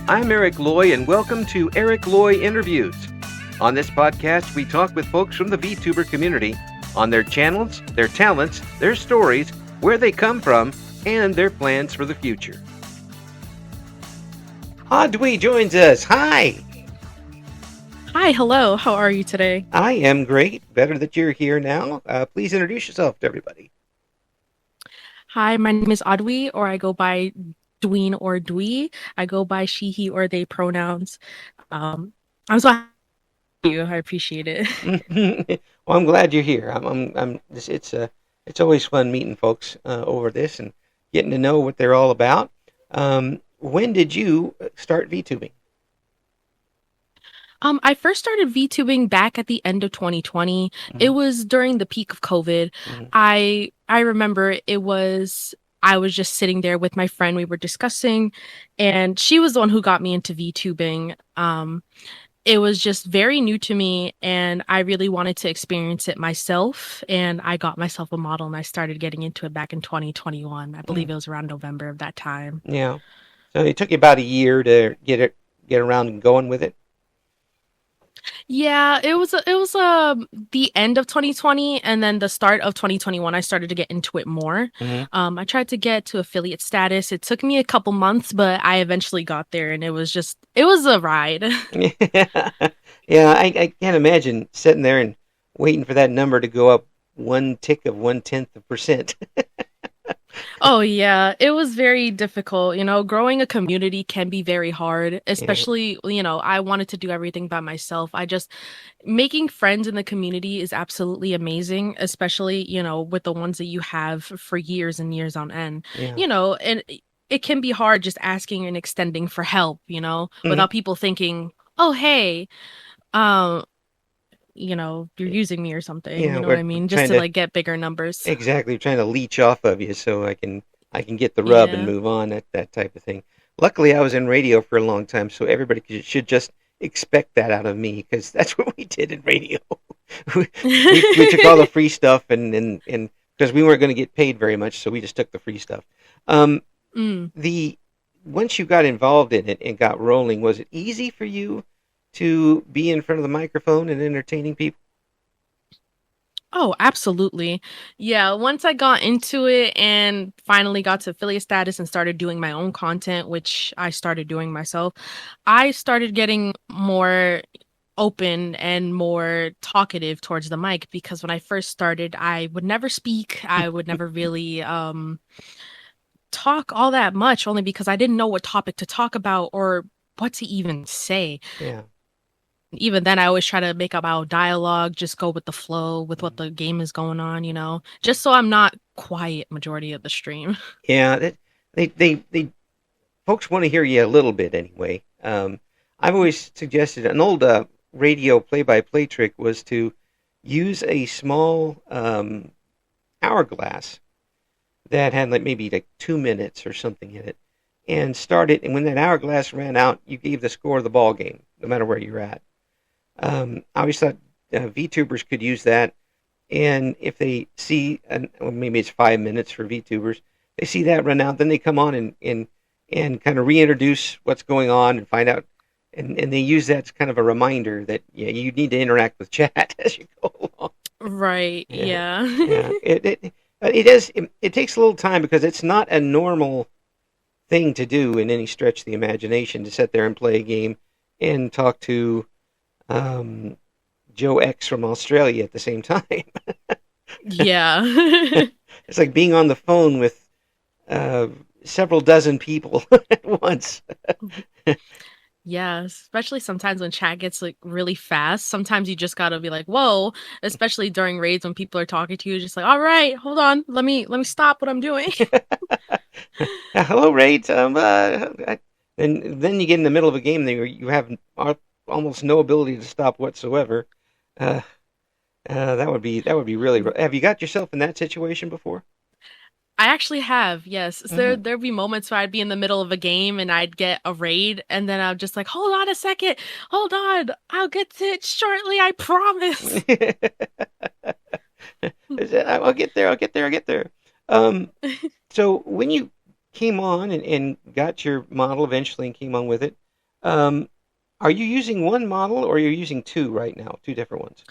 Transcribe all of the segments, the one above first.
I'm Eric Loy, and welcome to Loy Interviews. On this podcast, we talk with folks from the VTuber community on their channels, their talents, their stories, where they come from, and their plans for the future. Awdwee joins us. Hi! Hi, hello. How are you today? I am great. Better that you're here now. Please introduce yourself to everybody. Hi, my name is Awdwee, or I go by Dween or Dwee. I go by she, he, or they pronouns. I'm so happy to you. I appreciate it. Well, I'm glad you're here. It's always fun meeting folks over this and getting to know what they're all about. When did you start VTubing? I first started VTubing back at the end of 2020. It was during the peak of COVID. Mm-hmm. I remember I was just sitting there with my friend. We were discussing, and she was the one who got me into VTubing. It was just very new to me, and I really wanted to experience it myself. And I got myself a model, and I started getting into it back in 2021. I believe it was around November of that time. Yeah. So it took you about a year to get around and going with it. Yeah, it was the end of 2020, and then the start of 2021 I started to get into it more. Mm-hmm. I tried to get to affiliate status. It took me a couple months, but I eventually got there, and it was a ride. Yeah, I can't imagine sitting there and waiting for that number to go up one tick of 1/10%. Oh yeah, it was very difficult. Growing a community can be very hard, especially, I wanted to do everything by myself. Making friends in the community is absolutely amazing, especially, with the ones that you have for years and years on end. Yeah. And it can be hard just asking and extending for help, Mm-hmm. without people thinking, "Oh, hey, um, you're using me or something." Yeah, You know what we're I mean? Just trying to to like get bigger numbers. exactly trying to leech off of you so I can get the rub and Yeah. move on, that type of thing. Luckily, I was in radio for a long time, so everybody should just expect that out of me because that's what we did in radio. we took all the free stuff and because we weren't going to get paid very much, so we just took the free stuff. Um, Mm. the Once you got involved in it and got rolling, was it easy for you to be in front of the microphone and entertaining people? Oh, absolutely. Yeah, once I got into it and finally got to affiliate status and started doing my own content, which I started doing myself, I started getting more open and more talkative towards the mic because when I first started, I would never speak. I would never really talk all that much only because I didn't know what topic to talk about or what to even say. Yeah. Even then, I always try to make up our dialogue, just go with the flow with what the game is going on, just so I'm not quiet majority of the stream. Yeah, they folks want to hear you a little bit anyway. I've always suggested an old radio play-by-play trick was to use a small hourglass that had maybe 2 minutes or something in it, and start it. And when that hourglass ran out, you gave the score of the ball game, no matter where you're at. I always thought VTubers could use that, and if they see, well, maybe it's 5 minutes for VTubers, they see that run out, then they come on and kind of reintroduce what's going on and find out, and they use that as kind of a reminder that you need to interact with chat as you go along. Right. Yeah, Yeah. yeah. It takes a little time because it's not a normal thing to do in any stretch of the imagination to sit there and play a game and talk to Joe X from Australia at the same time. Yeah. It's like being on the phone with several dozen people at once. Yeah, especially sometimes when chat gets like really fast. Sometimes you just gotta be like, "Whoa!" Especially during raids when people are talking to you, just like, "All right, hold on, let me stop what I'm doing." Hello, Raid. And then you get in the middle of a game that you have almost no ability to stop whatsoever. Uh, that would be really. Have you got yourself in that situation before? I actually have, yes. So Mm. there'd be moments where I'd be in the middle of a game and I'd get a raid, and then I'm just like, hold on a second, hold on, I'll get to it shortly, I promise. I'll get there. I'll get there. I'll get there. Um, so when you came on and got your model eventually and came on with it, Um, are you using one model or are you using two right now? Two different ones?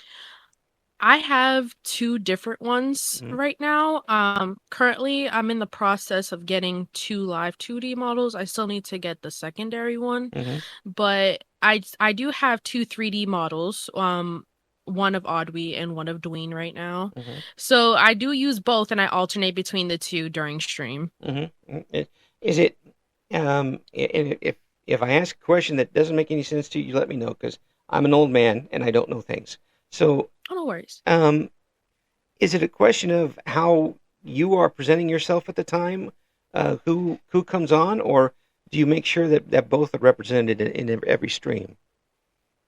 I have two different ones Mm-hmm. right now. Currently, I'm in the process of getting two live 2D models. I still need to get the secondary one, Mm-hmm. but I do have two 3D models. One of Awdwee and one of Dween right now. Mm-hmm. So I do use both, and I alternate between the two during stream. Mm-hmm. Is it and if I ask a question that doesn't make any sense to you, you let me know because I'm an old man and I don't know things. So, Oh, no worries. um, is it a question of how you are presenting yourself at the time, who comes on, or do you make sure that both are represented in every stream?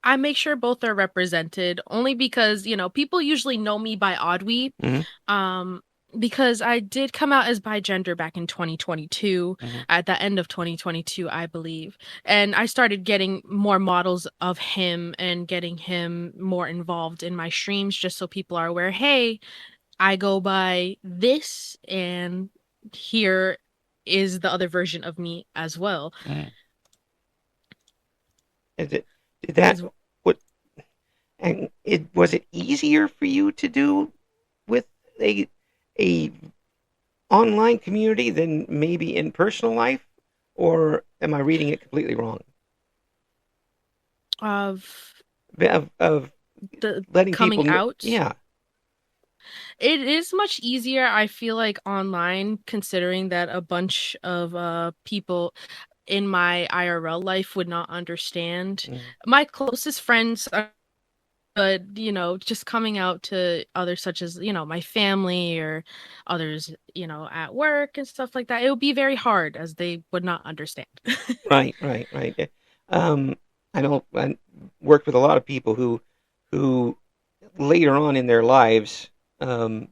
I make sure both are represented only because, people usually know me by Awdwee. Mm-hmm. Um, because I did come out as bigender back in 2022, Mm-hmm. at the end of 2022, I believe. And I started getting more models of him and getting him more involved in my streams just so people are aware, hey, I go by this, and here is the other version of me as well. Mm-hmm. Is it did that Is what and it was it easier for you to do with a online community than maybe in personal life, or am I reading it completely wrong? of Of the letting people coming know, out. yeah. It is much easier, I feel like, online, considering that a bunch of people in my IRL life would not understand. Mm, My closest friends are, but just coming out to others such as, my family or others, at work and stuff like that, it would be very hard as they would not understand. right. Um, I know I worked with a lot of people who later on in their lives um,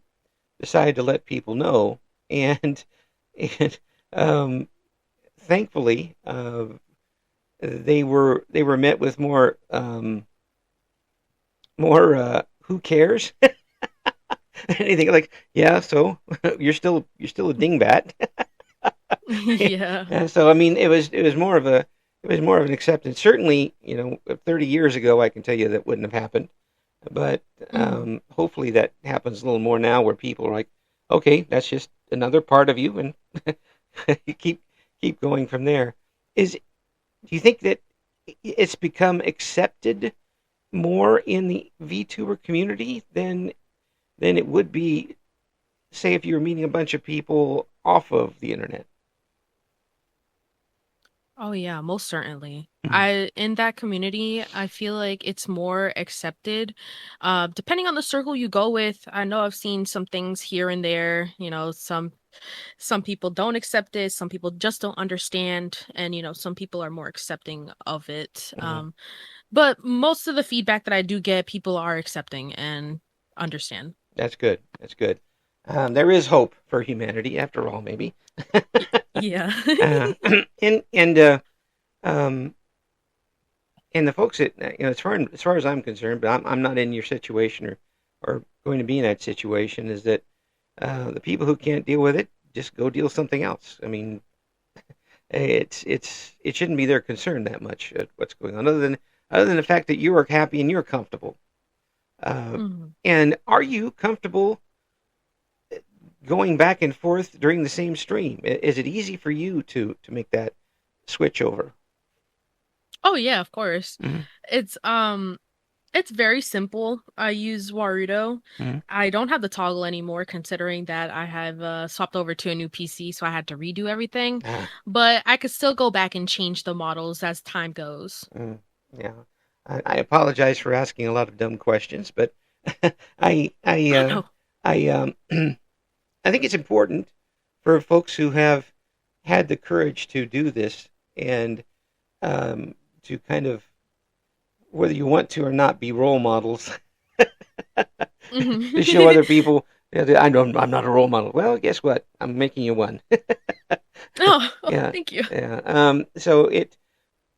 decided to let people know, and and um, thankfully they were met with more who cares. Anything like, yeah, so you're still a dingbat. Yeah. And so I mean it was more of an acceptance. Certainly, 30 years ago I can tell you that wouldn't have happened. But Mhm. hopefully that happens a little more now where people are like, okay, that's just another part of you, and you keep going from there. Do you think that it's become accepted more in the VTuber community than it would be, say, if you were meeting a bunch of people off of the internet? Oh yeah, most certainly. Mhm. I In that community, I feel like it's more accepted. Depending on the circle you go with, I know I've seen some things here and there, some people don't accept it, some people just don't understand, and some people are more accepting of it. Mhm. But most of the feedback that I do get, people are accepting and understand. That's good. That's good. There is hope for humanity after all, maybe. Yeah. uh, and um, and the folks that as far as I'm concerned, but I'm not in your situation or going to be in that situation, is that the people who can't deal with it just go deal something else. I mean, it shouldn't be their concern that much what's going on, other than the fact that you are happy and you're comfortable. Uh, Mhm. and are you comfortable going back and forth during the same stream? Is it easy for you to make that switch over? Oh yeah, of course. Mm-hmm. It's um It's very simple. I use Warudo. Mm-hmm. I don't have the toggle anymore, considering that I have swapped over to a new PC, so I had to redo everything. Ah, But I could still go back and change the models as time goes. mm, yeah. I apologize for asking a lot of dumb questions, but I I Oh uh, no. I I think it's important for folks who have had the courage to do this and to kind of, whether you want to or not, be role models to show Mhm. other people. I know I'm not a role model. Well, guess what? I'm making you one. Oh, Yeah, thank you. yeah. So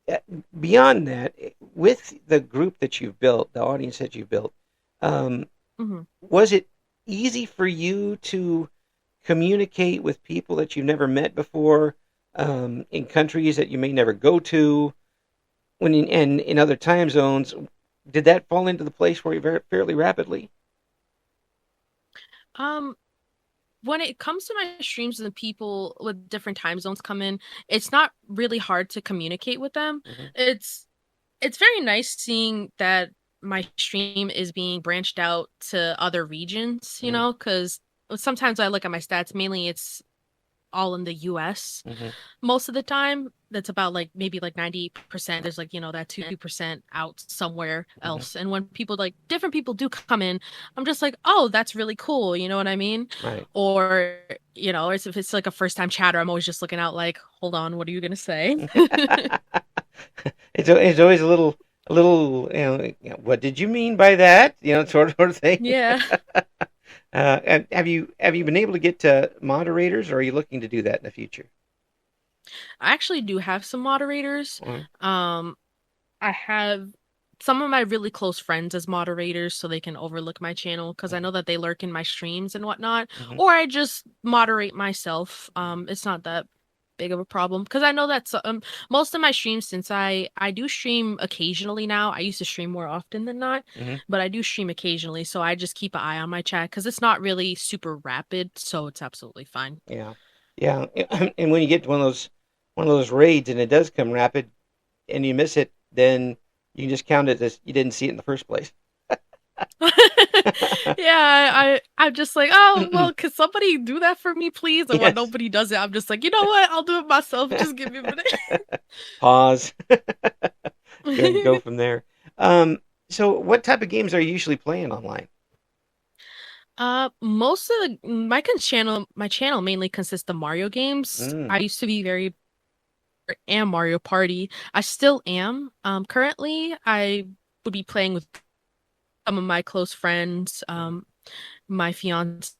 uh, beyond that, with the group that you've built, the audience that you've built, um, Mhm. was it easy for you to communicate with people that you've never met before, in countries that you may never go to? and in other time zones, did that fall into the place for you fairly rapidly? Um, when it comes to my streams and the people with different time zones come in, it's not really hard to communicate with them. Hmm. It's it's very nice seeing that my stream is being branched out to other regions, Hmm. because sometimes I look at my stats, mainly it's all in the US Hmm. most of the time. That's about like maybe like 90%. There's like, that 2% out somewhere Hmm. else. And when people like different people do come in, I'm just like, oh, that's really cool. You know what I mean? Right. Or, if it's like a first time chatter, I'm always just looking out like, hold on, what are you gonna say? It's always a little, what did you mean by that? Sort of thing. Yeah. Have you been able to get to moderators, or are you looking to do that in the future? I actually do have some moderators. Mm-hmm. Um, I have some of my really close friends as moderators so they can overlook my channel because I know that they lurk in my streams and whatnot. Mm-hmm. Or I just moderate myself. It's not that big of a problem because I know that most of my streams, since I do stream occasionally now. I used to stream more often than not, Mm-hmm. but I do stream occasionally, so I just keep an eye on my chat because it's not really super rapid, so it's absolutely fine. Yeah, yeah. And when you get to one of those raids and it does come rapid and you miss it, then you can just count it as you didn't see it in the first place. Yeah, I'm just like, oh well, could somebody do that for me, please? And when Yes. nobody does it, I'm just like, you know what? I'll do it myself. Just give me a Pause. Go minute. from there. Um, so what type of games are you usually playing online? Most of my channel mainly consists of Mario games. Mm, I used to be very am Mario Party. I still am. Currently, I would be playing with some of my close friends. My fiance.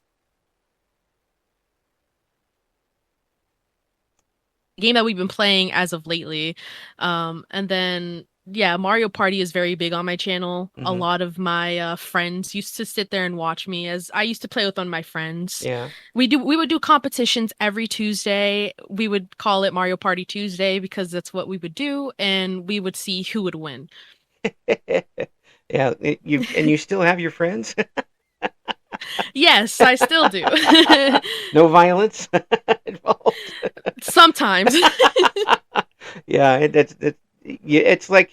Game that we've been playing as of lately. And then yeah, Mario Party is very big on my channel. A hmm. lot of my friends used to sit there and watch me as I used to play with one of my friends. Yeah. We would do competitions every Tuesday. We would call it Mario Party Tuesday because that's what we would do, and we would see who would win. Yeah. You still have your friends? Yes, I still do. No violence involved. Sometimes. Yeah, yeah, it's like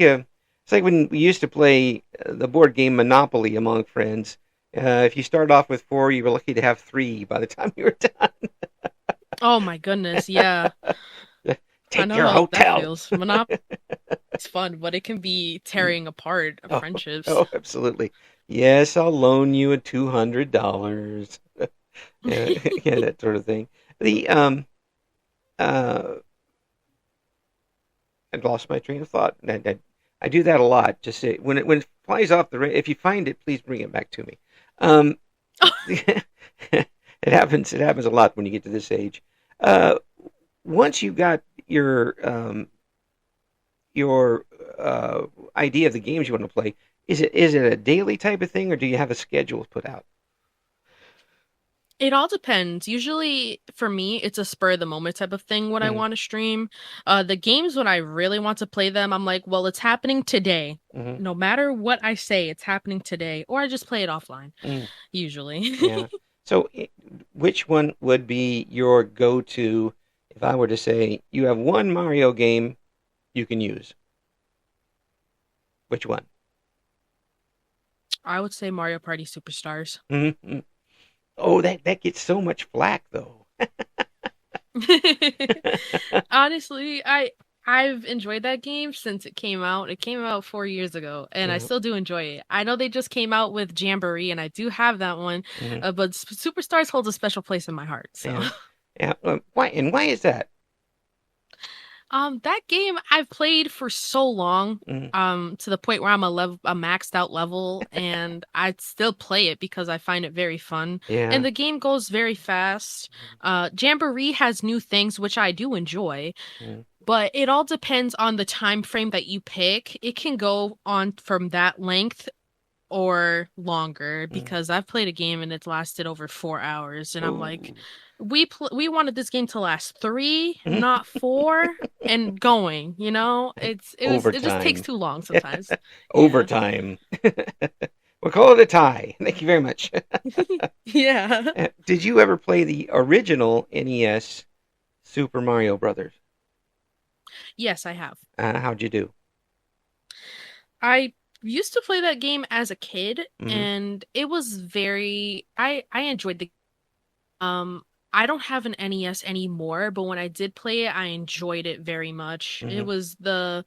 when we used to play the board game Monopoly among friends. If you start off with four, you were lucky to have three by the time you were done. Oh my goodness, yeah. I Take know your how that hotel. feels. Monopoly is fun, but it can be tearing apart Oh, friendships. oh, absolutely. Yes, I'll loan you a $200. Yeah, yeah, that sort of thing. The uh, I lost my train of thought. I do that a lot. Just say when it flies off the if you find it, please bring it back to me. Um, it happens. It happens a lot when you get to this age. Uh, Once you got your idea of the games you want to play, is it a daily type of thing, or do you have a schedule put out? It all depends. Usually for me, it's a spur of the moment type of thing when I Mm, want to stream. The games when I really want to play them, I'm like, well, it's happening today. mm, No matter what I say, it's happening today. Or I just play it offline, mm, usually. yeah. So, which one would be your go-to if I were to say you have one Mario game you can use? Which one? I would say Mario Party Superstars. Mm-hmm. Oh, that gets so much flack though. Honestly, I've enjoyed that game since it came out. It came out 4 years ago, and I Yeah. still do enjoy it. I know they just came out with Jamboree, and I do have that one, Hmm. but Superstars holds a special place in my heart. So, Yeah. Yeah. Why is that? that game I've played for so long, Mm, to the point where I'm a maxed out level, and I still play it because I find it very fun, and yeah. the game goes very fast. Jamboree has new things which I do enjoy. Mm, But it all depends on the time frame that you pick. It can go on from that length or longer Mm. because I've played a game and it's lasted over 4 hours, and I'm like, Ooh. we wanted this game to last three, not four, and going. It just takes Overtime. too long sometimes. Yeah, Overtime. We'll call it a tie. Thank you very much. yeah. Did you ever play the original NES Super Mario Brothers? Yes, I have. How'd you do? I used to play that game as a kid, Hmm. and it was very. I enjoyed the Um, I don't have an NES anymore, but when I did play it, I enjoyed it very much. It Hmm. was the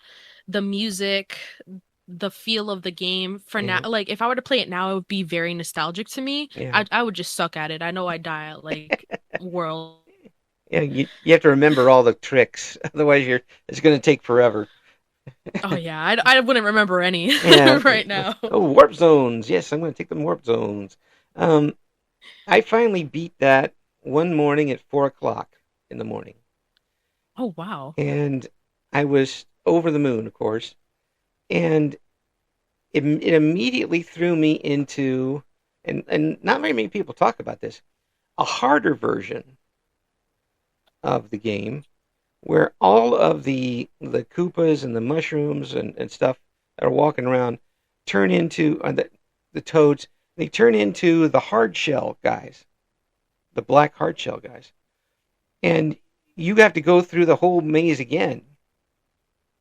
music, the feel of the game. For now, Yeah. like if I were to play it now, it would be very nostalgic to me. Yeah. I would just suck at it. I know I die at like world. Yeah. You have to remember all the tricks, otherwise it's going to take forever. Oh yeah, I wouldn't remember any Yeah. right now. Oh, warp zones. Yes, I'm going to take them warp zones. Um, I finally beat that one morning at 4 o'clock in the morning, Oh wow. and I was over the moon, of course. And it immediately threw me into, and not very many people talk about this, a harder version of the game where all of the Koopas and the mushrooms and stuff that are walking around turn into the toads. They turn into the hard shell guys, the black hard shell guys, and you have to go through the whole maze again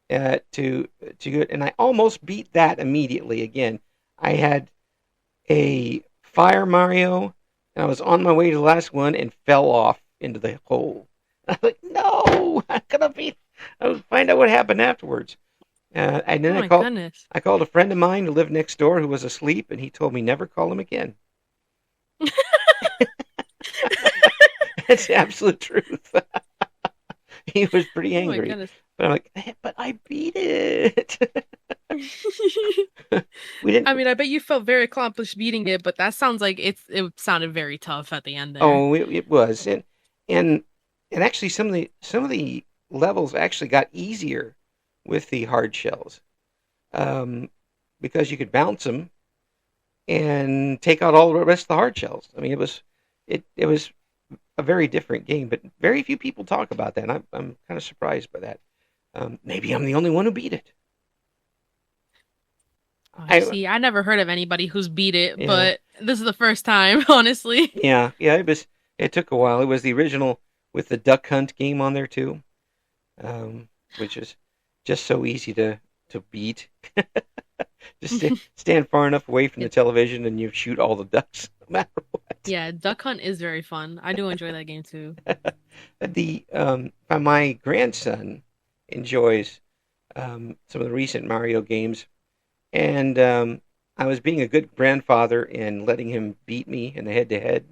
to get. And I almost beat that immediately again. I had a Fire Mario, and I was on my way to the last one and fell off into the hole. I was like, no, I'm gonna be. I'll find out what happened afterwards. And Oh then my goodness. I called a friend of mine who lived next door who was asleep, and he told me never call him again. It's the absolute truth. He was pretty Oh my angry, goodness. but I'm like, hey, but I beat it. We didn't. I mean, I bet you felt very accomplished beating it, but that sounds like it sounded very tough at the end there. Oh, it was, and and actually some of the levels actually got easier with the hard shells, um, because you could bounce them and take out all the rest of the hard shells. I mean, it was a very different game, but very few people talk about that. And I'm kind of surprised by that. Maybe I'm the only one who beat it. Oh, you I see, I never heard of anybody who's beat it, Yeah, but this is the first time, honestly. yeah. It took a while. It was the original with the Duck Hunt game on there too, which is just so easy to beat. Just stand far enough away from the It, television and you shoot all the ducks, no matter what. yeah, Duck Hunt is very fun. I do enjoy that game too. My grandson enjoys some of the recent Mario games, and I was being a good grandfather and letting him beat me in the head-to-head,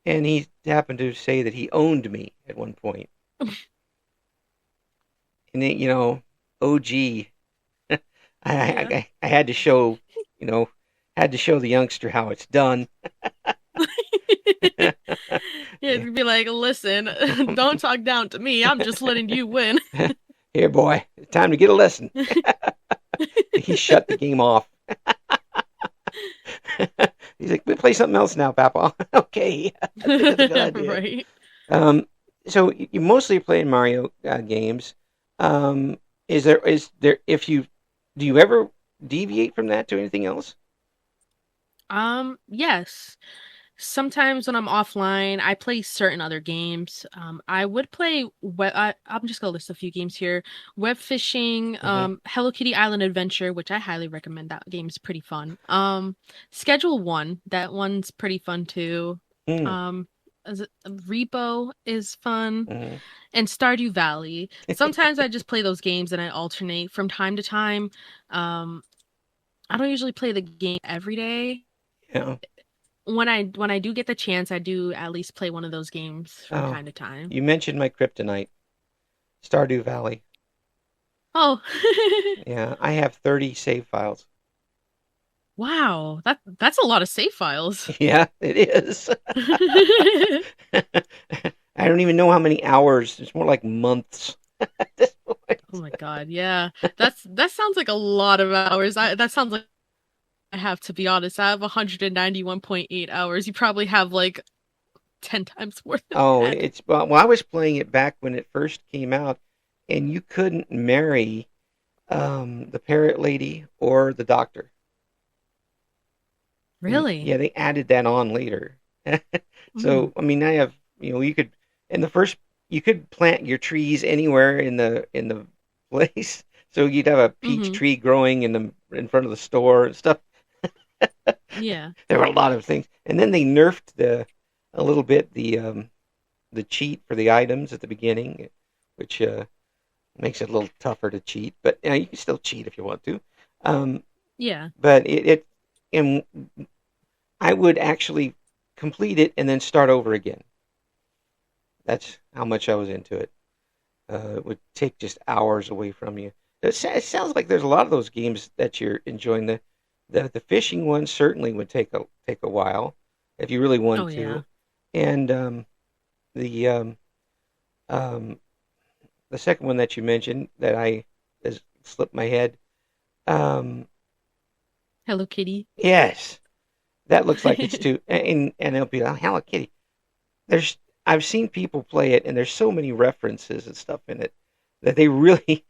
and he happened to say that he owned me at one point, and then, OG, I, Yeah. I had to show, you know, had to show the youngster how it's done. Yeah, it'd be like, listen, don't talk down to me. I'm just letting you win. Here, boy, it's time to get a lesson. He shut the game off. He's like, we play something else now, Papa. Okay, I think that's a good idea. Right. Um, so you mostly play Mario games. Um, is there if you do you ever deviate from that to anything else? Yes. Sometimes when I'm offline, I play certain other games. I would play I'm just gonna list a few games here. Web fishing, Hmm. Hello Kitty Island Adventure, which I highly recommend. That game is pretty fun. Schedule One, that one's pretty fun too. Mm. Um, Repo is fun, Hmm. and Stardew Valley. Sometimes I just play those games and I alternate from time to time. Um, I don't usually play the game every day. Yeah. When I do get the chance, I do at least play one of those games from Oh, time to time. you mentioned my kryptonite, Stardew Valley. Oh, Yeah, I have 30 save files. wow, that's a lot of save files. Yeah, it is. I don't even know how many hours. It's more like months at this point. Oh my God, yeah. That sounds like a lot of hours. That sounds like have to be honest. I have 191.8 hours. You probably have like 10 times more than Oh, that. it's well, I was playing it back when it first came out, and you couldn't marry the parrot lady or the doctor. Really? Yeah, they added that on later. Mm. So, I mean, I have, you could in the first you could plant your trees anywhere in the place. So you'd have a peach Hmm. tree growing in front of the store and stuff. Yeah. There were a lot of things, and then they nerfed a little bit the cheat for the items at the beginning, which makes it a little tougher to cheat. But you can still cheat if you want to. Um, Yeah. but and I would actually complete it and then start over again. That's how much I was into it. It would take just hours away from you. It sounds like there's a lot of those games that you're enjoying. The fishing one certainly would take a while if you really Oh wanted yeah. to, and the um, the second one that you mentioned that I has slipped my head. Um, Hello Kitty. yes, that looks like it's too, and it'll be like Hello Kitty. There's I've seen people play it, and there's so many references and stuff in it that they really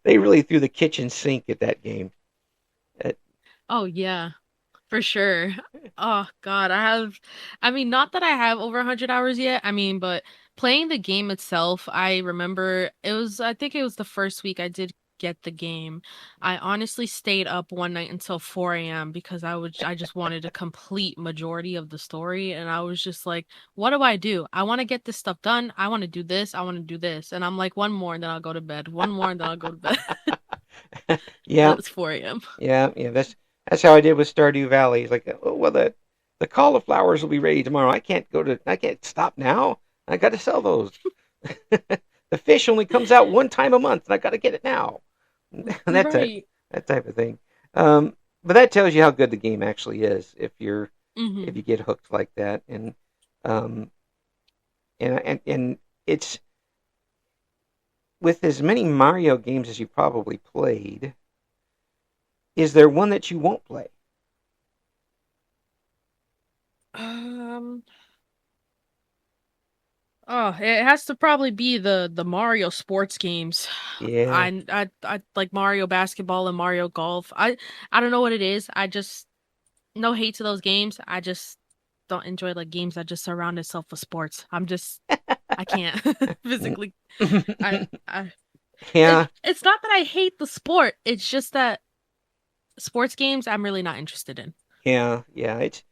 they really threw the kitchen sink at that game. Uh, Oh yeah. For sure. Oh God, I mean, not that I have over 100 hours yet. I mean, but playing the game itself, I remember I think it was the first week I did get the game. I honestly stayed up one night until 4 a.m. because I just wanted a complete majority of the story. And I was just like, what do I do? I want to get this stuff done. I want to do this. I want to do this. And I'm like, one more and then I'll go to bed. One more and then I'll go to bed. yeah, Then it's 4 a.m. yeah. That's how I did with Stardew Valley. It's like, oh well, the cauliflowers will be ready tomorrow. I can't stop now. I got to sell those. The fish only comes out one time a month, and I got to get it now. that type Right. that type of thing. But that tells you how good the game actually is if Hmm. you get hooked like that, um, and it's with as many Mario games as you probably played. Is there one that you won't play? Um, oh, it has to probably be the Mario sports games. Yeah, I like Mario basketball and Mario golf. I don't know what it is. I just no hate to those games. I just don't enjoy like games that just surround itself with sports. I can't physically. I yeah, it's not that I hate the sport. It's just that sports games I'm really not interested in. yeah. It's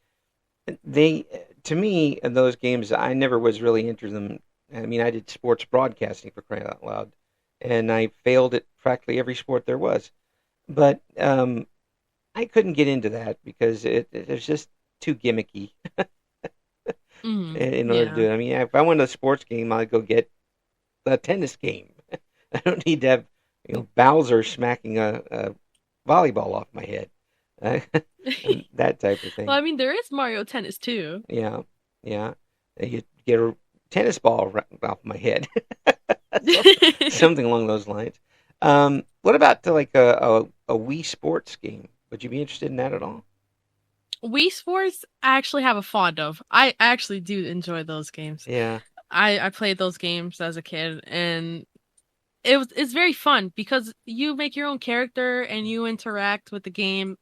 they to me in those games. I never was really into them. I mean, I did sports broadcasting for crying out loud, and I failed at practically every sport there was. But I couldn't get into that because it was just too gimmicky Mm, in order to do yeah. it. I mean, if I wanted a sports game, I'd go get a tennis game. I don't need to have Bowser smacking a volleyball off my head, and that type of Well, I thing. mean, there is Mario Tennis too. Yeah, yeah. You get a tennis ball off my head, so, something along those lines. What about like a Wii Sports game? Would you be interested in that at all? Wii Sports, I actually have a fond of. I actually do enjoy those games. Yeah, I played those games as a kid, and it's very fun because you make your own character and you interact with the game,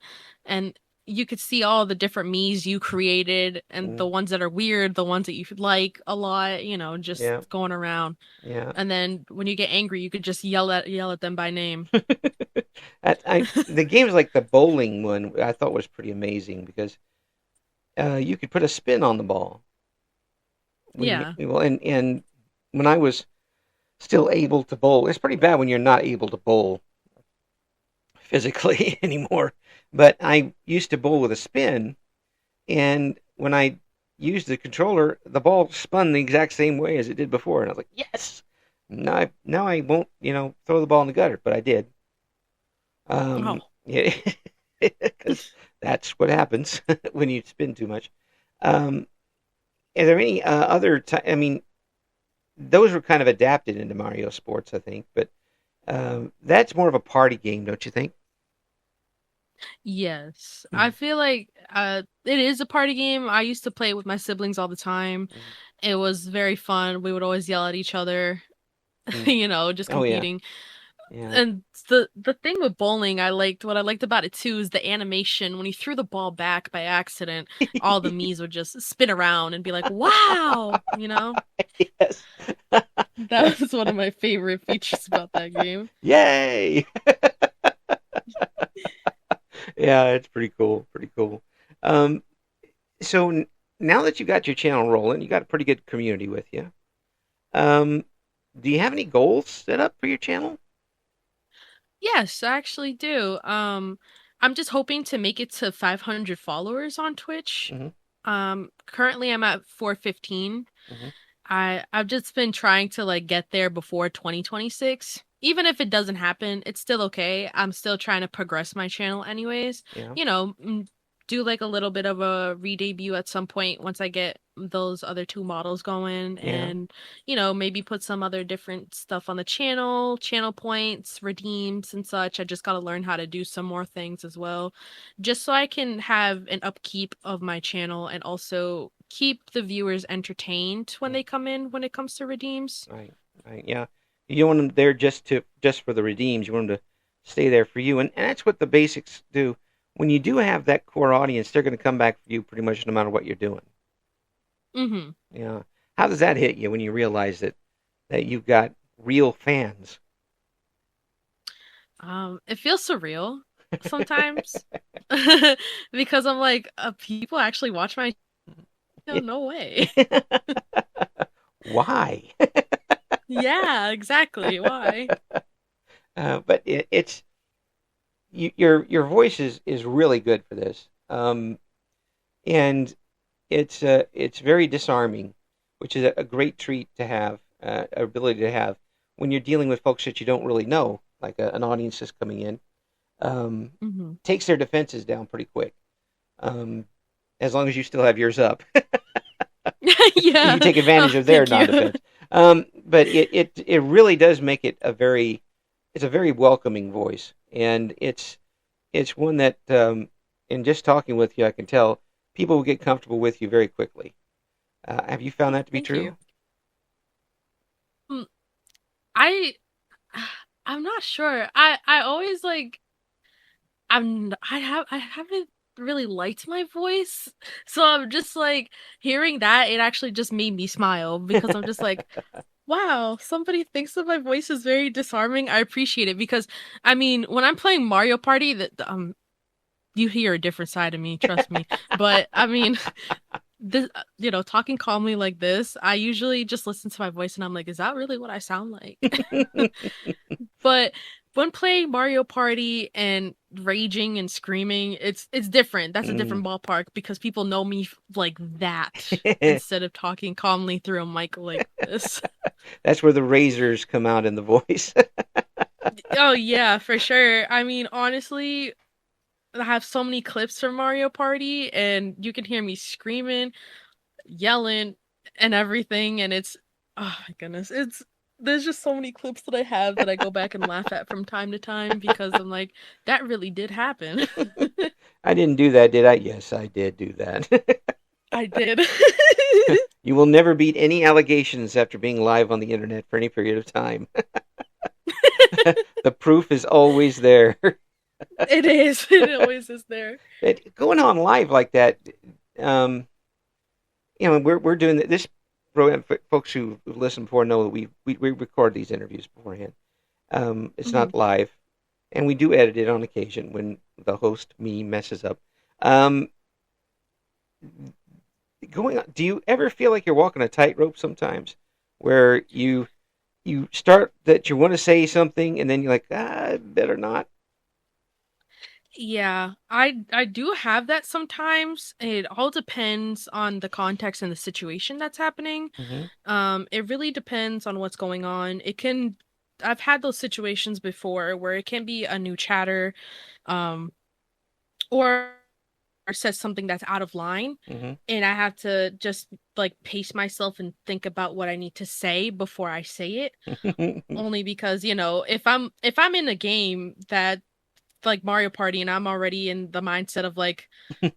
and you could see all the different Miis you created and mm, the ones that are weird, the ones that you like a lot, just yeah, going around. yeah. And then when you get angry, you could just yell at them by name. The games like the bowling one I thought was pretty amazing because you could put a spin on the ball Yeah. well, and when I was still able to bowl, it's pretty bad when you're not able to bowl physically anymore. But I used to bowl with a spin, and when I used the controller, the ball spun the exact same way as it did before, and I was like, yes. Now I won't, throw the ball in the gutter, but I did. Oh. Yeah, because that's what happens when you spin too much. Um, are there any I mean, those were kind of adapted into Mario Sports, I think, but that's more of a party game, don't you think? Yes. I Mm, feel like it is a party game. I used to play it with my siblings all the time. mm, It was very fun. We would always yell at each other, mm. just Oh yeah, competing. yeah. And the thing with bowling, what I liked about it too is the animation. When he threw the ball back by accident, all the Miis would just spin around and be like, "Wow!" Yes. That was one of my favorite features about that game. Yay! Yeah, it's pretty cool. Pretty cool. Um, so now that you got your channel rolling, you got a pretty good community with you. Um, do you have any goals set up for your channel? Yes, I actually do. I'm just hoping to make it to 500 followers on Twitch. Hmm. Currently I'm at 415. Hmm. I've just been trying to like get there before 2026. Even if it doesn't happen, it's still okay. I'm still trying to progress my channel anyways. Yeah, You know, do like a little bit of a re-debut at some point once I get those other two models going yeah. and maybe put some other different stuff on the channel points, redeems and such. I just got to learn how to do some more things as well, just so I can have an upkeep of my channel and also keep the viewers entertained when Mm. they come in when it comes to redeems. Right, right. Yeah, you don't want them there just for the redeems. You want them to stay there for you, and that's what the basics do. When you do have that core audience, they're going to come back for you pretty much no matter what you're doing. Mhm. Yeah. How does that hit you when you realize that you've got real fans? It feels surreal sometimes because I'm like, people actually watch my show? No way. Why? Yeah, exactly. Why? But it's your voice is really good for this, and it's very disarming, which is a great treat to have, ability to have when you're dealing with folks that you don't really know, like an audience that's coming in. Um, Hmm. Takes their defenses down pretty quick, um, as long as you still have yours up. You Yeah. take Oh, advantage of their thank you. non-defense. But it really does make it it's a very welcoming voice, and it's one that in just talking with you, I can tell people will get comfortable with you very quickly. Have you found Oh, that to be thank you. true? Mm, I I'm not sure. I always like I haven't really liked my voice. So I'm just like hearing that it actually just made me smile because I'm just like, wow, somebody thinks that my voice is very disarming. I appreciate it because I mean, when I'm playing Mario Party, that you hear a different side of me, trust me. But I mean, this talking calmly like this, I usually just listen to my voice and I'm like, is that really what I sound like? But when playing Mario Party and raging and screaming, it's different. That's a Mm. different ballpark because people know me like that instead of talking calmly through a mic like this. That's where the razors come out in the voice. Oh yeah, for sure. I mean, honestly, I have so many clips from Mario Party and you can hear me screaming, yelling, and everything, and it's oh my goodness. There's just so many clips that I have that I go back and laugh at from time to time because I'm like, that really did happen. I didn't do that, did I? Yes, I did do that. I did. You will never beat any allegations after being live on the internet for any period of time. The proof is always there. It is. It always is there. Going on live like that, um, we're doing this program. Folks who listen before know that we record these interviews beforehand. It's Hmm. not live, and we do edit it on occasion when the host me messes up. Um, Going on, do you ever feel like you're walking a tightrope sometimes, where you start that you want to say something and then you're like, better not. Yeah, I do have that sometimes. It all depends on the context and the situation that's happening. Hmm. It really depends on what's going on. I've had those situations before where it can be a new chatter, um, or says something that's out of line, Hmm. and I have to just like pace myself and think about what I need to say before I say it. Only because, if I'm in a game that like Mario Party and I'm already in the mindset of like,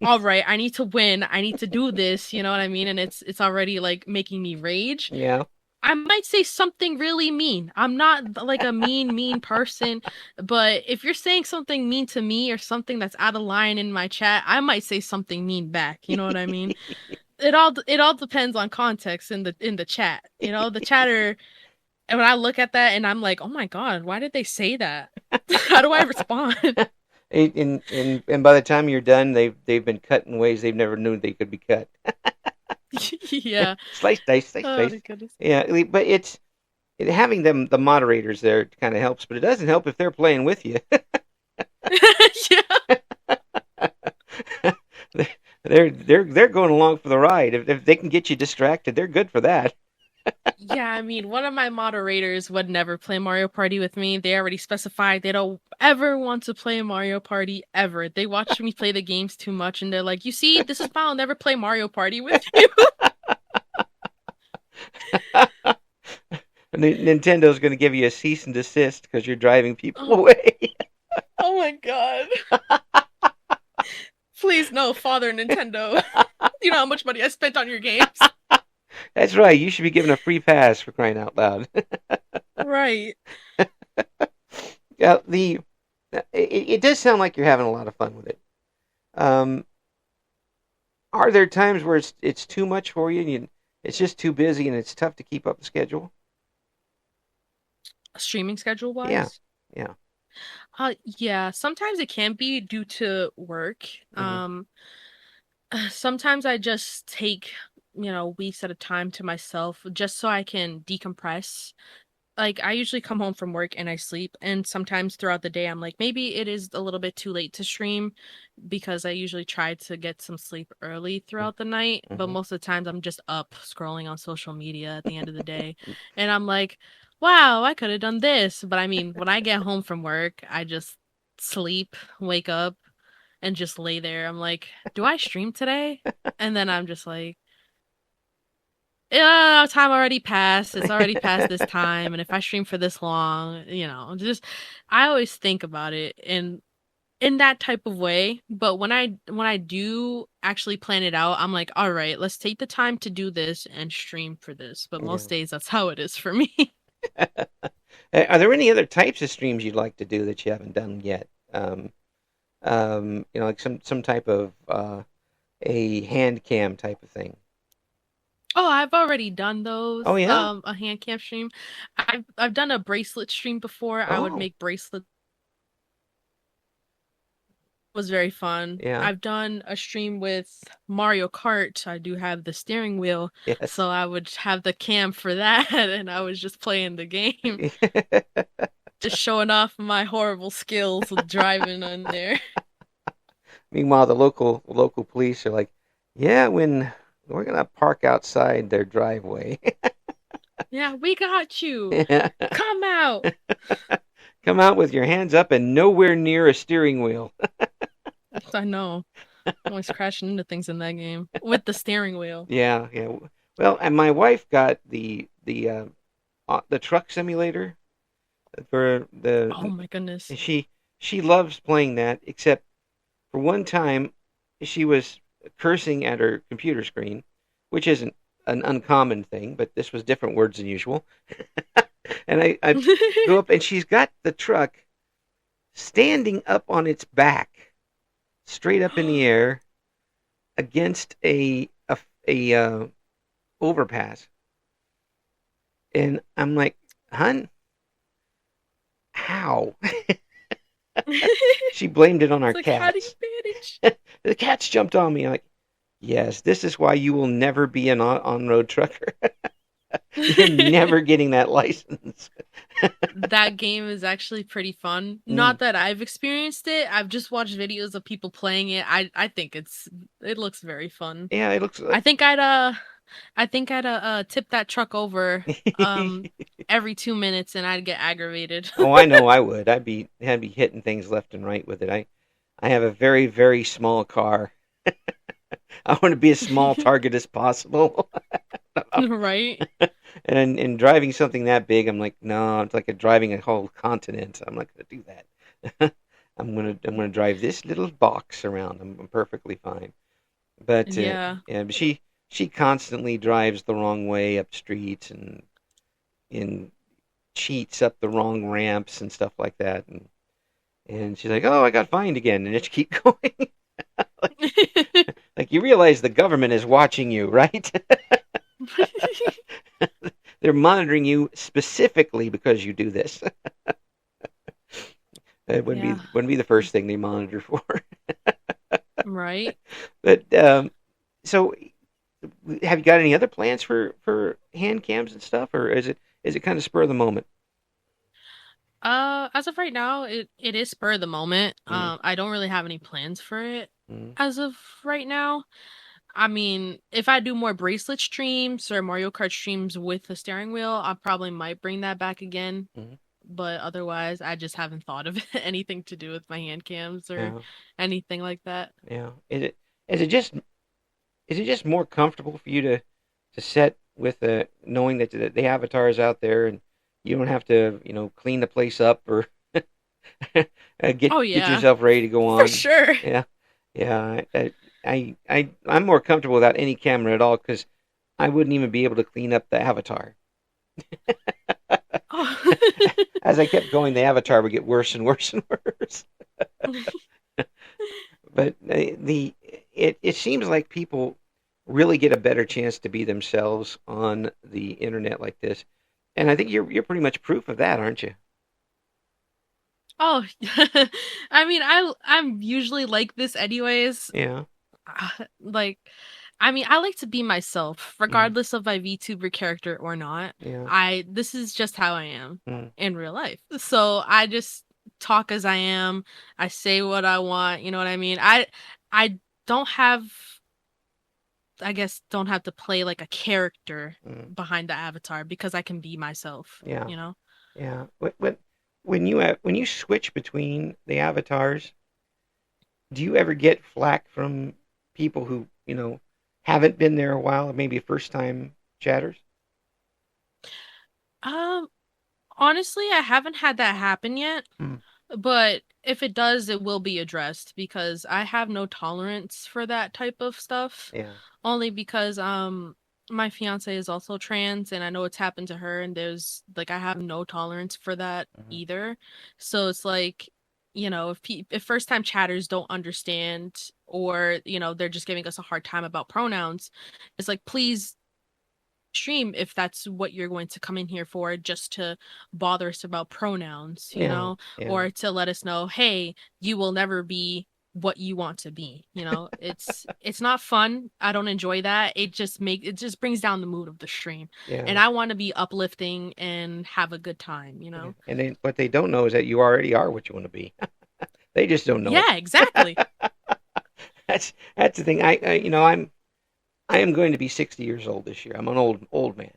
all right, I need to win. I need to do this, you know what I mean? And it's already like making me rage. Yeah. I might say something really mean. I'm not like a mean person, but if you're saying something mean to me or something that's out of line in my chat, I might say something mean back. You know what I mean? It all depends on context in the chat. You know, the chatter, and when I look at that and I'm like, "Oh my God, why did they say that?" How do I respond? And by the time you're done, they've been cut in ways they've never knew they could be cut. Yeah. Slice, dice, slice, Oh my dice. goodness. Yeah, but having them the moderators there kind of helps, but it doesn't help if they're playing with you. Yeah. they're going along for the ride. If they can get you distracted, they're good for that. Yeah, I mean, one of my moderators would never play Mario Party with me. They already specified they don't ever want to play Mario Party ever. They watch me play the games too much and they're like, "You see, this is why I'll never play Mario Party with you." Nintendo's going to give you a cease and desist because you're driving people Oh, away. oh my God. Please no, Father Nintendo. You know how much money I spent on your games? That's right. You should be given a free pass for crying out loud. Right. Yeah, it does sound like you're having a lot of fun with it. Um, are there times where it's too much for you and it's just too busy and it's tough to keep up the schedule? Streaming schedule Yeah, wise? yeah. Yeah, sometimes it can be due to work. Hmm. Sometimes I just take, weeks at a time to myself just so I can decompress. Like I usually come home from work and I sleep, and sometimes throughout the day I'm like, maybe it is a little bit too late to stream because I usually try to get some sleep early throughout the night, but Hmm. most of the times I'm just up scrolling on social media at the end of the day. And I'm like, wow, I could have done this. But I mean, when I get home from work, I just sleep, wake up, and just lay there. I'm like, do I stream today? And then I'm just like, yeah, time already passed. It's already past this time. And if I stream for this long, just I always think about it in that type of way. But when I do actually plan it out, I'm like, all right, let's take the time to do this and stream for this. But Yeah. most days that's how it is for me. Are there any other types of streams you'd like to do that you haven't done yet? Like some type of a hand cam type of thing. Oh, I've already done Oh those. yeah. A hand cam stream. I've done a bracelet stream before. I would Oh make bracelets. Was very fun. yeah. I've done a stream with Mario Kart. I do have the steering wheel, Yes. so I would have the cam for that, and I was just playing the game, just showing off my horrible skills with driving on there. Meanwhile, the local police are like, yeah, when we're gonna park outside their driveway. Yeah, we got you. Come out. Come out with your hands up and nowhere near a steering wheel. I know. Always crashing into things in that game with the steering wheel. Yeah, yeah. Well, and my wife got the truck simulator for Oh the my goodness. and she loves playing that. Except for one time, she was cursing at her computer screen, which isn't an uncommon thing, but this was different words than usual. And I go up, and she's got the truck standing up on its back, straight up in the air, against a overpass. And I'm like, "Hun, how?" She blamed it on our It's like, how do you cats. manage? The cats jumped on me. I'm like, yes, this is why you will never be an on-road trucker. You're never getting that license. That game is actually pretty fun. Mm. Not that I've experienced it. I've just watched videos of people playing it. I think it looks very fun. Yeah, it looks I like. think I'd tip that truck over every 2 minutes and I'd get aggravated. Oh, I know I would. I'd be hitting things left and right with it. I have a very, very small car. I want to be as small target as possible. Right? And in driving something that big, I'm like, no, it's like driving a whole continent. I'm not going to do that. I'm gonna drive this little box around. I'm perfectly fine. But Yeah. yeah, but she constantly drives the wrong way up streets and cheats up the wrong ramps and stuff like that. And she's like, "Oh, I got fined again," and just keep going. Like you realize the government is watching you, right? They're monitoring you specifically because you do this. It Yeah. wouldn't be the first thing they monitor for. Right. But so have you got any other plans for hand cams and stuff, or is it kind of spur of the moment? As of right now, it is spur of the moment. Mm, I don't really have any plans for it mm, as of right now. I mean, if I do more bracelet streams or Mario Kart streams with the steering wheel, I probably might bring that back again. mm, But otherwise, I just haven't thought of anything to do with my hand cams or yeah, anything like that. yeah. Is it just is it just more comfortable for you to set with knowing that the avatar is out there and you don't have to clean the place up or Oh get yeah, yourself ready to go for on? sure. Yeah, yeah. I'm more comfortable without any camera at all because I wouldn't even be able to clean up the avatar. Oh. As I kept going, the avatar would get worse and worse and worse. But it seems like people really get a better chance to be themselves on the internet like this, and I think you're pretty much proof of that, aren't you? Oh, I mean, I'm usually like this anyways. Yeah. Like, I mean, I like to be myself, Mm, regardless of my VTuber character or not. yeah. This is just how I am Mm, in real life. So I just talk as I am. I say what I want. You know what I mean? I don't have, I guess, don't have to play like a character mm, behind the avatar because I can be myself. yeah. You know? Yeah. When you switch between the avatars, do you ever get flack from people who haven't been there a while, maybe first time chatters? Um, Honestly, I haven't had that happen yet. Mm, But if it does, it will be addressed because I have no tolerance for that type of stuff. yeah. Only because my fiance is also trans and I know it's happened to her and there's like I have no tolerance for that Mhm. either. So it's like, if first time chatters don't understand or, they're just giving us a hard time about pronouns, it's like please stream if that's what you're going to come in here for, just to bother us about pronouns, Yeah. Yeah. or to let us know, hey, you will never be what you want to be. It's not fun. I don't enjoy that. It just brings down the mood of the stream. And Yeah. I want to be uplifting and have a good time, Yeah. And then what they don't know is that you already are what you want to be. They just don't know it. Yeah, exactly. That's the thing. I am going to be 60 years old this year. I'm an old man,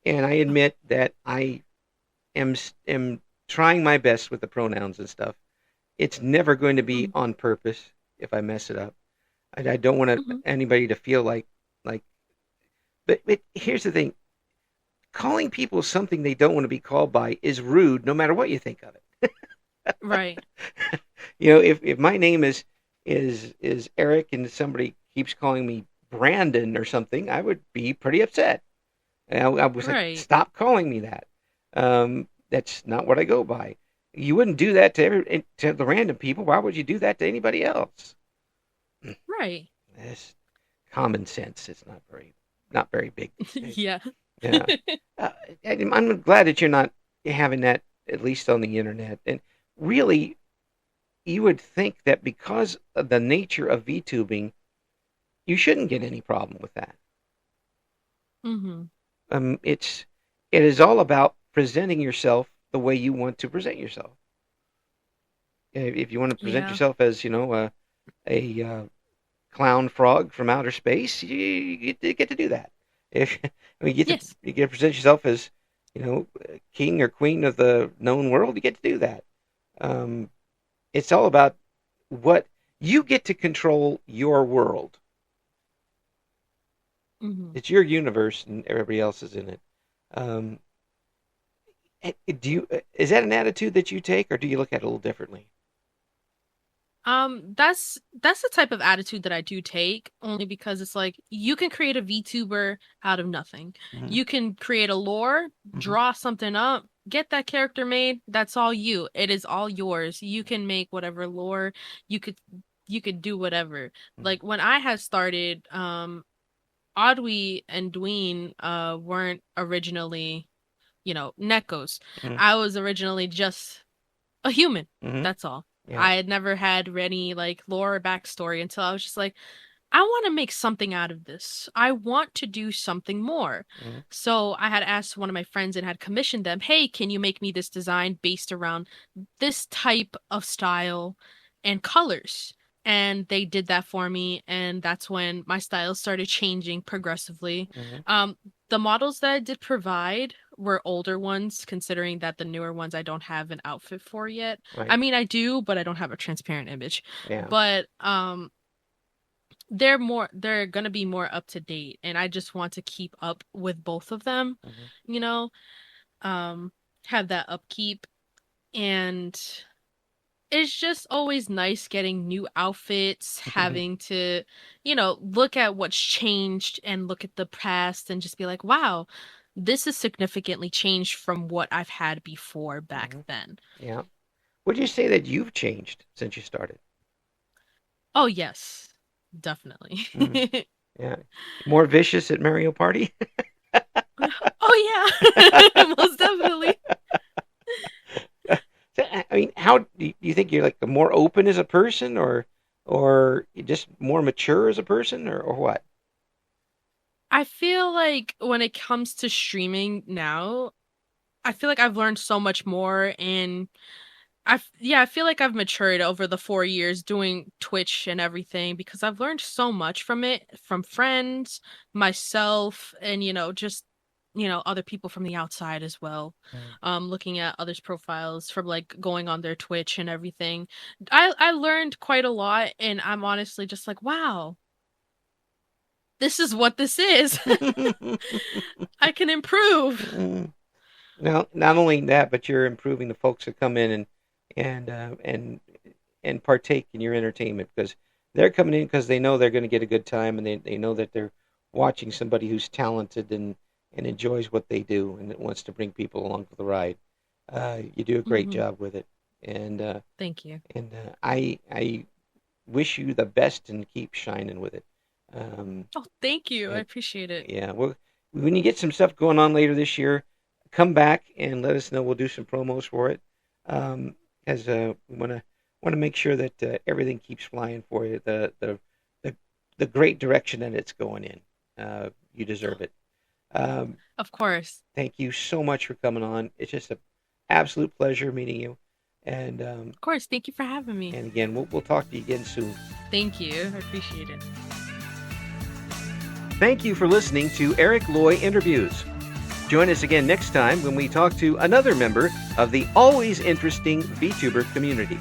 and I admit that I am trying my best with the pronouns and stuff. It's never going to be Mhm. on purpose if I mess it up. I don't want Mhm. anybody to feel like. But here's the thing: calling people something they don't want to be called by is rude, no matter what you think of it. Right. If my name is Eric and somebody keeps calling me Brandon or something, I would be pretty upset. And I was like, Right. stop calling me that. That's not what I go by. You wouldn't do that to the random people. Why would you do that to anybody else? Right. It's common sense. It's not very big these days. Yeah. Yeah. Uh, I'm glad that you're not having that at least on the internet. And really, you would think that because of the nature of VTubing, you shouldn't get any problem with that. Mhm. It is all about presenting yourself the way you want to present yourself. If you want to present Yeah. yourself as a clown frog from outer space, you get to do that. If I mean, Yes. you get to present yourself as king or queen of the known world, you get to do that. Um, it's all about what you get to control your world. Mhm. It's your universe, and everybody else is in it. Um, do you is that an attitude that you take, or do you look at it a little differently? That's the type of attitude that I do take, only because it's like you can create a VTuber out of nothing. Hmm. You can create a lore, Hmm. draw something up, get that character made. That's all you. It is all yours. You can make whatever lore. You could you could do whatever. Like when I had started, Awdwee and Dween weren't originally, Neckos. Hmm. I was originally just a human. Hmm. That's all. Yeah. I had never had any like lore or backstory until I was just like, I want to make something out of this. I want to do something more. Hmm. So I had asked one of my friends and had commissioned them, hey, can you make me this design based around this type of style and colors? And they did that for me. And that's when my style started changing progressively. Hmm. Um, the models that I did provide were older ones, considering that the newer ones I don't have an outfit for yet. Right. I mean, I do, but I don't have a transparent image. Yeah. But they're gonna be more up to date, and I just want to keep up with both of them, Hmm. you know, um, have that upkeep, and it's just always nice getting new outfits, having to, look at what's changed and look at the past and just be like, wow, this is significantly changed from what I've had before back Hmm. then. Yeah. Would you say that you've changed since you started? Oh, yes, definitely. Mm. Yeah. More vicious at Mario Party? Oh, yeah, most definitely. So, I mean, how do you think you're like more open as a person, or you just more mature as a person, or what? I feel like when it comes to streaming now, I feel like I've learned so much more, and I feel like I've matured over the 4 years doing Twitch and everything because I've learned so much from it, from friends, myself, and just other people from the outside as well. Mm. Looking at others' profiles from like going on their Twitch and everything. I learned quite a lot, and I'm honestly just like, wow, this is what this is. I can improve. Mm. Now, not only that, but you're improving the folks that come in and partake in your entertainment, because they're coming in because they know they're going to get a good time, and they know that they're watching somebody who's talented and enjoys what they do and that wants to bring people along for the ride. You do a great Hmm. job with it, and Thank you. I wish you the best and keep shining with it. Oh, thank you. I And appreciate it. yeah, well, when you get some stuff going on later this year, come back and let us know. We'll do some promos for it. As we want to make sure that everything keeps flying for you. The the great direction that it's going in. You deserve it. Um, Of course. Thank you so much for coming on. It's just an absolute pleasure meeting you. And Of course. Thank you for having me. again, we'll talk to you again soon. Thank you. I appreciate it. Thank you for listening to Eric Loy Interviews. Join us again next time when we talk to another member of the always interesting VTuber community.